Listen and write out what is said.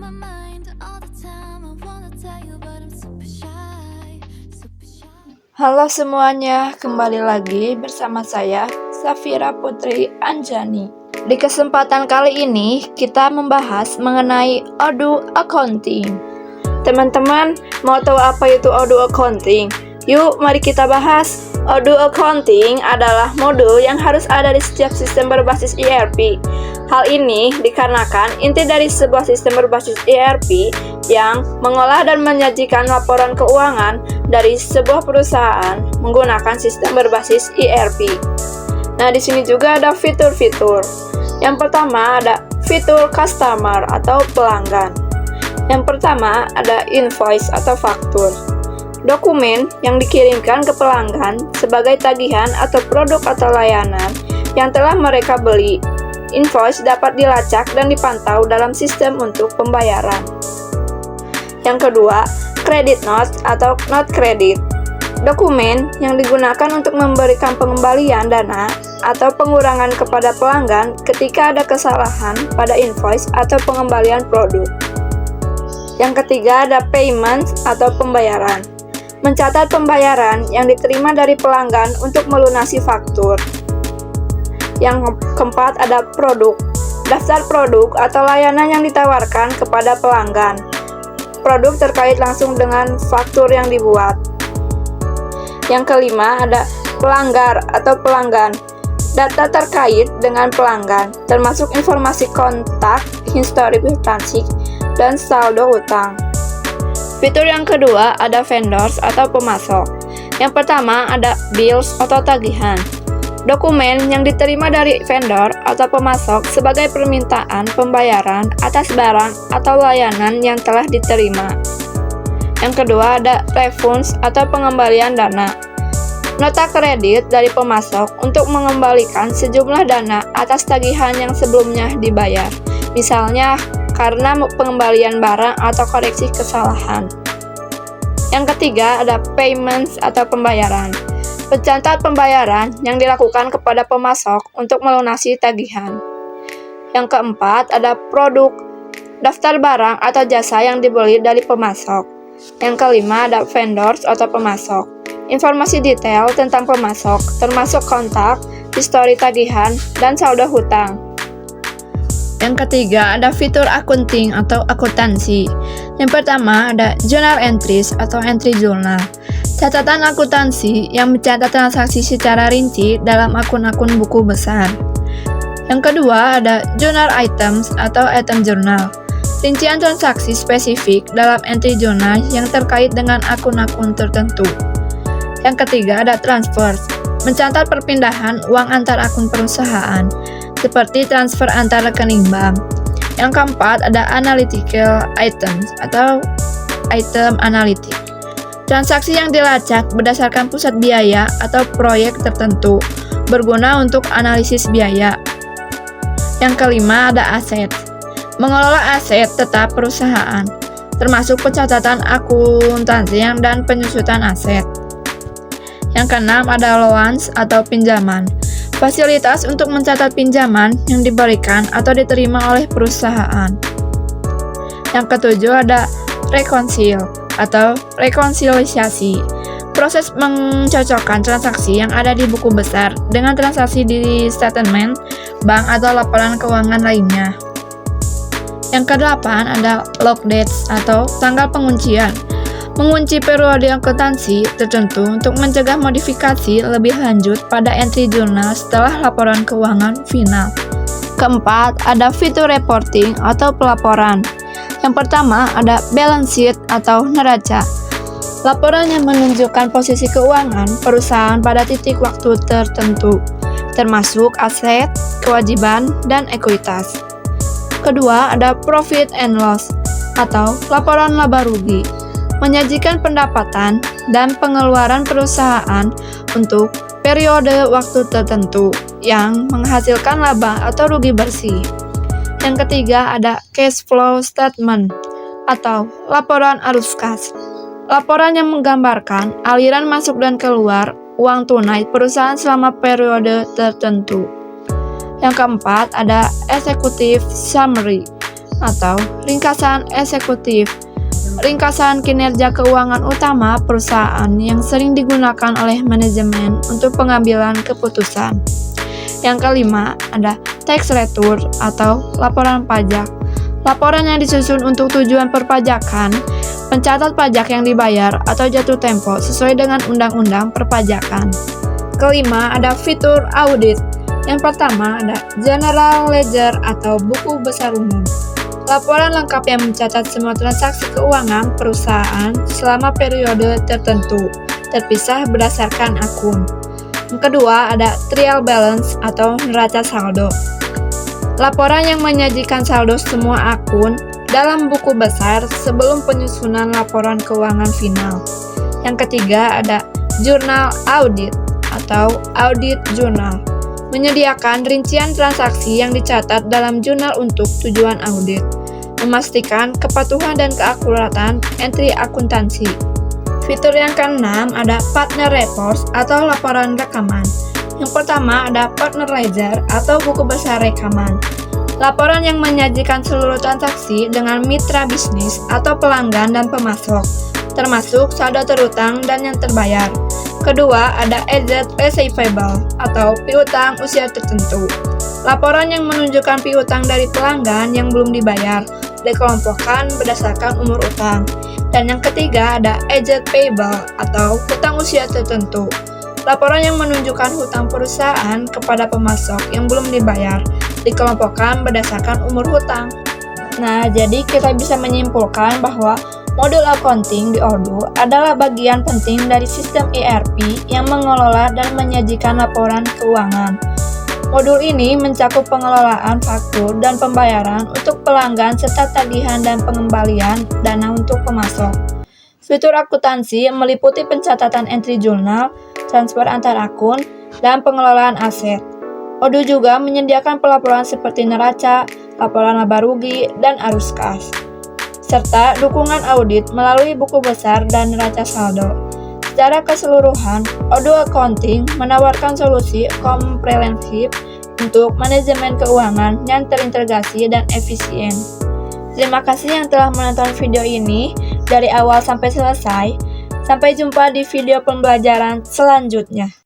my mind all the time. I wanna tell you, but I'm super shy, super shy. Halo semuanya, kembali lagi bersama saya, Safira Putri Anjani. Di kesempatan kali ini, kita membahas mengenai Odoo Accounting. Teman-teman, mau tahu apa itu Odoo Accounting? Yuk, mari kita bahas. Odoo Accounting adalah modul yang harus ada di setiap sistem berbasis ERP. Hal ini dikarenakan inti dari sebuah sistem berbasis ERP yang mengolah dan menyajikan laporan keuangan dari sebuah perusahaan menggunakan sistem berbasis ERP. Nah, di sini juga ada fitur-fitur. Yang pertama ada fitur customer atau pelanggan. Yang pertama ada invoice atau faktur. Dokumen yang dikirimkan ke pelanggan sebagai tagihan atau produk atau layanan yang telah mereka beli. Invoice dapat dilacak dan dipantau dalam sistem untuk pembayaran. Yang kedua, credit note atau note credit. Dokumen yang digunakan untuk memberikan pengembalian dana atau pengurangan kepada pelanggan ketika ada kesalahan pada invoice atau pengembalian produk. Yang ketiga ada payment atau pembayaran. Mencatat pembayaran yang diterima dari pelanggan untuk melunasi faktur. Yang keempat ada produk. Daftar produk atau layanan yang ditawarkan kepada pelanggan. Produk terkait langsung dengan faktur yang dibuat. Yang kelima ada pelanggar atau pelanggan. Data terkait dengan pelanggan, termasuk informasi kontak, histori transaksi, dan saldo utang. Fitur yang kedua ada vendors atau pemasok. Yang pertama ada bills atau tagihan. Dokumen yang diterima dari vendor atau pemasok sebagai permintaan pembayaran atas barang atau layanan yang telah diterima. Yang kedua ada refunds atau pengembalian dana. Nota kredit dari pemasok untuk mengembalikan sejumlah dana atas tagihan yang sebelumnya dibayar. Misalnya karena pengembalian barang atau koreksi kesalahan. Yang ketiga ada payments atau pembayaran. Pencatat pembayaran yang dilakukan kepada pemasok untuk melunasi tagihan. Yang keempat ada produk, daftar barang atau jasa yang dibeli dari pemasok. Yang kelima ada vendors atau pemasok. Informasi detail tentang pemasok, termasuk kontak, histori tagihan, dan saldo hutang. Yang ketiga ada fitur accounting atau akuntansi. Yang pertama ada journal entries atau entry journal. Catatan akuntansi yang mencatat transaksi secara rinci dalam akun-akun buku besar. Yang kedua ada journal items atau item journal. Rincian transaksi spesifik dalam entry journal yang terkait dengan akun-akun tertentu. Yang ketiga ada transfers. Mencatat perpindahan uang antar akun perusahaan, seperti transfer antar rekening bank. Yang keempat ada analytical items atau item analitik. Transaksi yang dilacak berdasarkan pusat biaya atau proyek tertentu, berguna untuk analisis biaya. Yang kelima ada aset. Mengelola aset tetap perusahaan, termasuk pencatatan akuntansi dan penyusutan aset. Yang keenam ada loans atau pinjaman. Fasilitas untuk mencatat pinjaman yang diberikan atau diterima oleh perusahaan. Yang ketujuh ada reconcile atau rekonsiliasi. Proses mencocokkan transaksi yang ada di buku besar dengan transaksi di statement bank atau laporan keuangan lainnya. Yang kedelapan ada lock dates atau tanggal penguncian. Mengunci periode akuntansi tertentu untuk mencegah modifikasi lebih lanjut pada entry jurnal setelah laporan keuangan final. Keempat, ada fitur reporting atau pelaporan. Yang pertama ada balance sheet atau neraca. Laporan yang menunjukkan posisi keuangan perusahaan pada titik waktu tertentu, termasuk aset, kewajiban, dan ekuitas. Kedua ada profit and loss atau laporan laba rugi. Menyajikan pendapatan dan pengeluaran perusahaan untuk periode waktu tertentu yang menghasilkan laba atau rugi bersih. Yang ketiga ada cash flow statement atau laporan arus kas. Laporan yang menggambarkan aliran masuk dan keluar uang tunai perusahaan selama periode tertentu. Yang keempat ada executive summary atau ringkasan eksekutif. Ringkasan kinerja keuangan utama perusahaan yang sering digunakan oleh manajemen untuk pengambilan keputusan. Yang kelima, ada tax return atau laporan pajak. Laporan yang disusun untuk tujuan perpajakan, pencatat pajak yang dibayar atau jatuh tempo sesuai dengan undang-undang perpajakan. Kelima, ada fitur audit. Yang pertama ada general ledger atau buku besar umum. Laporan lengkap yang mencatat semua transaksi keuangan perusahaan selama periode tertentu, terpisah berdasarkan akun. Yang kedua ada trial balance atau neraca saldo. Laporan yang menyajikan saldo semua akun dalam buku besar sebelum penyusunan laporan keuangan final. Yang ketiga ada jurnal audit atau audit journal. Menyediakan rincian transaksi yang dicatat dalam jurnal untuk tujuan audit, memastikan kepatuhan dan keakuratan entry akuntansi. Fitur yang keenam ada partner reports atau laporan rekaman. Yang pertama ada partner ledger atau buku besar rekaman. Laporan yang menyajikan seluruh transaksi dengan mitra bisnis atau pelanggan dan pemasok, termasuk saldo terutang dan yang terbayar. Kedua, ada aged receivable atau piutang usia tertentu. Laporan yang menunjukkan piutang dari pelanggan yang belum dibayar dikelompokkan berdasarkan umur utang. Dan yang ketiga ada aged payable atau hutang usia tertentu. Laporan yang menunjukkan hutang perusahaan kepada pemasok yang belum dibayar dikelompokkan berdasarkan umur hutang. Nah, jadi kita bisa menyimpulkan bahwa modul accounting di Odoo adalah bagian penting dari sistem ERP yang mengelola dan menyajikan laporan keuangan. Modul ini mencakup pengelolaan faktur dan pembayaran untuk pelanggan serta tagihan dan pengembalian dana untuk pemasok. Fitur akuntansi meliputi pencatatan entry jurnal, transfer antar akun, dan pengelolaan aset. Odoo juga menyediakan pelaporan seperti neraca, laporan laba rugi, dan arus kas, serta dukungan audit melalui buku besar dan neraca saldo. Secara keseluruhan, Odoo Accounting menawarkan solusi komprehensif untuk manajemen keuangan yang terintegrasi dan efisien. Terima kasih yang telah menonton video ini dari awal sampai selesai. Sampai jumpa di video pembelajaran selanjutnya.